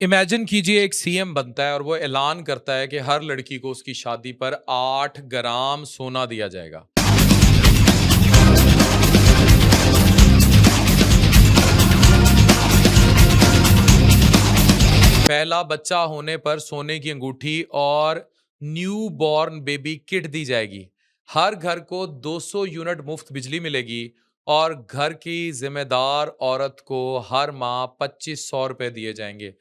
Imagine कीजिए एक CM बनता है और वो ऐलान करता है कि हर लड़की को उसकी शादी पर 8 ग्राम सोना दिया जाएगा। पहला बच्चा होने पर सोने की अंगूठी और न्यू बॉर्न बेबी किट दी जाएगी। हर घर को 200 यूनिट मुफ्त बिजली मिलेगी और घर की जिम्मेदार औरत को हर माह 2500 रुपए दिए जाएंगे।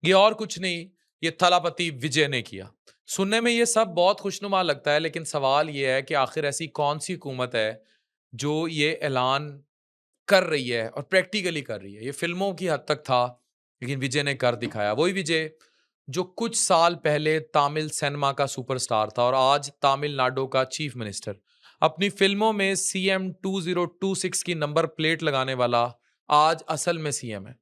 ये और कुछ नहीं, ये थलापति विजय ने किया। सुनने में ये सब बहुत खुशनुमा लगता है, लेकिन सवाल ये है कि आखिर ऐसी कौन सी हुकूमत है जो ये ऐलान कर रही है और प्रैक्टिकली कर रही है। ये फिल्मों की हद तक था, लेकिन विजय ने कर दिखाया। वही विजय जो कुछ साल पहले तमिल सिनेमा का सुपरस्टार था और आज तमिलनाडु का चीफ मिनिस्टर। अपनी फिल्मों में सीएम 2026 की नंबर प्लेट लगाने वाला आज असल में सीएम है।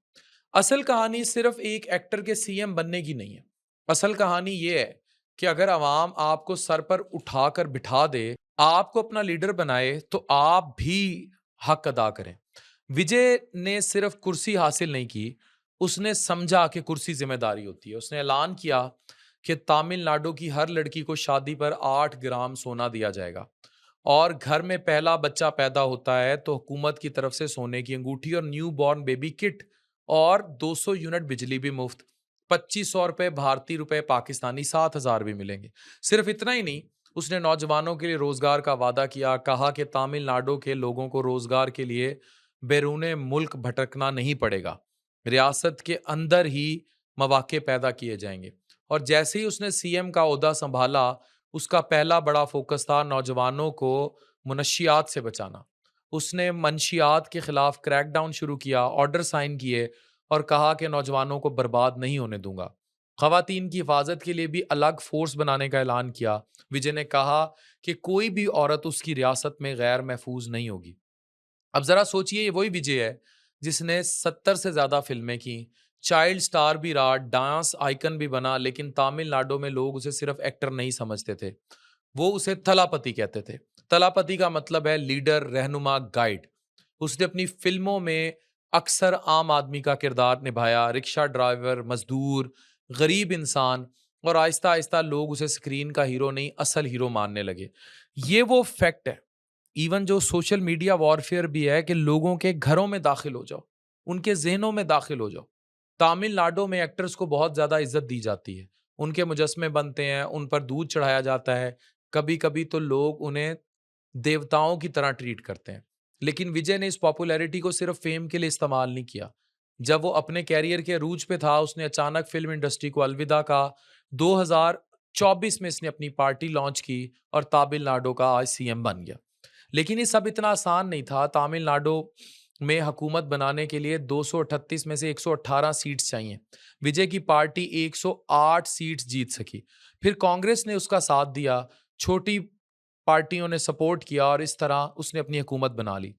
असल कहानी सिर्फ एक एक्टर के सीएम बनने की नहीं है। असल कहानी ये है कि अगर अवाम आपको सर पर उठाकर बिठा दे, आपको अपना लीडर बनाए, तो आप भी हक अदा करें। विजय ने सिर्फ कुर्सी हासिल नहीं की, उसने समझा कि कुर्सी जिम्मेदारी होती है। उसने ऐलान किया कि तमिलनाडु की हर लड़की को शादी पर 8 ग्राम सोना दिया जाएगा और घर में पहला बच्चा पैदा होता है तो हुकूमत की तरफ से सोने की अंगूठी और न्यू बॉर्न बेबी किट और 200 यूनिट बिजली भी मुफ्त। 2500 रुपए भारतीय रुपए पाकिस्तानी 7,000 भी मिलेंगे। सिर्फ इतना ही नहीं, उसने नौजवानों के लिए रोजगार का वादा किया। कहा कि तमिलनाडु के लोगों को रोजगार के लिए बैरूने मुल्क भटकना नहीं पड़ेगा, रियासत के अंदर ही मौके पैदा किए जाएंगे। और जैसे ही उसने सीएम का ओहदा संभाला, उसका पहला बड़ा फोकस था नौजवानों को मुनशियात से बचाना। उसने मंशियात के खिलाफ क्रैकडाउन शुरू किया, ऑर्डर साइन किए और कहा कि नौजवानों को बर्बाद नहीं होने दूंगा। खवातीन की हिफाजत के लिए भी अलग फोर्स बनाने का ऐलान किया। विजय ने कहा कि कोई भी औरत उसकी रियासत में गैर महफूज नहीं होगी। अब जरा सोचिए, ये वही विजय है जिसने 70 से ज्यादा फिल्में की, चाइल्ड स्टार भी रहा, डांस आइकन भी बना, लेकिन तमिलनाडु में लोग उसे सिर्फ एक्टर नहीं समझते थे, वो उसे थलापति कहते थे। थलापति का मतलब है लीडर, रहनुमा, गाइड। उसने अपनी फिल्मों में अक्सर आम आदमी का किरदार निभाया, रिक्शा ड्राइवर, मजदूर, गरीब इंसान, और आहिस्ता आहिस्ता लोग उसे स्क्रीन का हीरो नहीं, असल हीरो मानने लगे। ये वो फैक्ट है। इवन जो सोशल मीडिया वॉरफेयर भी है कि लोगों के घरों में दाखिल हो जाओ, उनके ज़हनों में दाखिल हो जाओ। तमिलनाडु में एक्टर्स को बहुत ज़्यादा इज़्ज़त दी जाती है। उनके मुजस्मे बनते हैं, उन पर दूध चढ़ाया जाता है। कभी-कभी तो लोग उन्हें देवताओं की तरह ट्रीट करते हैं। लेकिन विजय ने इस पॉपुलैरिटी को सिर्फ फेम के लिए इस्तेमाल नहीं किया। जब वो अपने करियर के अरूज पे था, उसने अचानक फ़िल्म इंडस्ट्री को अलविदा कहा। 2024 में इसने अपनी पार्टी लॉन्च की और तमिलनाडु का आज सीएम बन गया। लेकिन ये सब इतना आसान नहीं था। तमिलनाडु में हुकूमत बनाने के लिए 238 में से 118 सीट्स चाहिए। विजय की पार्टी 108 सीट्स जीत सकी। फिर कांग्रेस ने उसका साथ दिया, छोटी पार्टियों ने सपोर्ट किया और इस तरह उसने अपनी हुकूमत बना ली।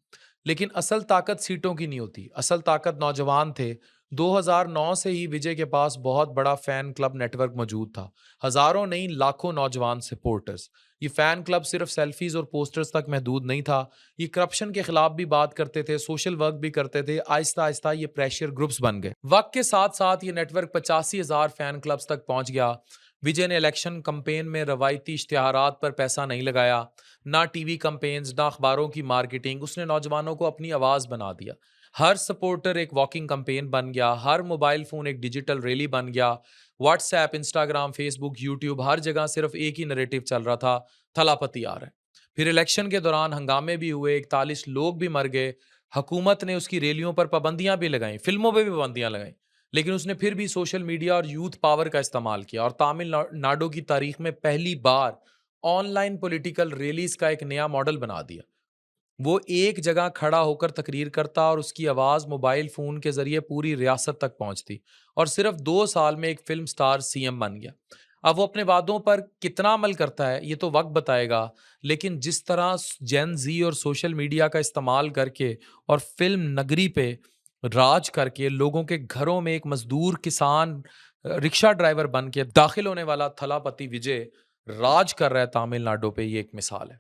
लेकिन असल ताकत सीटों की नहीं होती, असल ताकत नौजवान थे। 2009 से ही विजय के पास बहुत बड़ा फैन क्लब नेटवर्क मौजूद था। हजारों नहीं, लाखों नौजवान सपोर्टर्स। ये फैन क्लब सिर्फ सेल्फीज और पोस्टर्स तक महदूद नहीं था। ये करप्शन के खिलाफ भी बात करते थे, सोशल वर्क भी करते थे। आहिस्ता आहिस्ता ये प्रेशर ग्रुप्स बन गए। वक्त के साथ साथ ये नेटवर्क 85,000 फैन क्लब्स तक पहुंच गया। विजय ने इलेक्शन कंपेन में रवायती इश्तिहारात पर पैसा नहीं लगाया, ना टीवी कंपेन्स, ना अखबारों की मार्केटिंग। उसने नौजवानों को अपनी आवाज बना दिया। हर सपोर्टर एक वॉकिंग कंपेन बन गया, हर मोबाइल फोन एक डिजिटल रैली बन गया। व्हाट्सएप, इंस्टाग्राम, फेसबुक, यूट्यूब, हर जगह सिर्फ एक ही नैरेटिव चल रहा था, थलापति आ रहा है। फिर इलेक्शन के दौरान हंगामे भी हुए, 41 लोग भी मर गए। हुकूमत ने उसकी रैलियों पर पाबंदियां भी लगाई, फिल्मों पर भी पाबंदियां लगाई। लेकिन उसने फिर भी सोशल मीडिया और यूथ पावर का इस्तेमाल किया और तमिलनाडु की तारीख में पहली बार ऑनलाइन पॉलिटिकल रैलीज का एक नया मॉडल बना दिया। वो एक जगह खड़ा होकर तकरीर करता और उसकी आवाज मोबाइल फोन के जरिए पूरी रियासत तक पहुंचती, और सिर्फ 2 साल में एक फिल्म स्टार सीएम बन गया। अब वो अपने वादों पर कितना अमल करता है ये तो वक्त बताएगा, लेकिन जिस तरह जेन जी और सोशल मीडिया का इस्तेमाल करके और फिल्म नगरी पे राज करके लोगों के घरों में एक मजदूर, किसान, रिक्शा ड्राइवर बन के दाखिल होने वाला थलापति विजय राज कर रहा है तमिलनाडु पे, ये एक मिसाल है।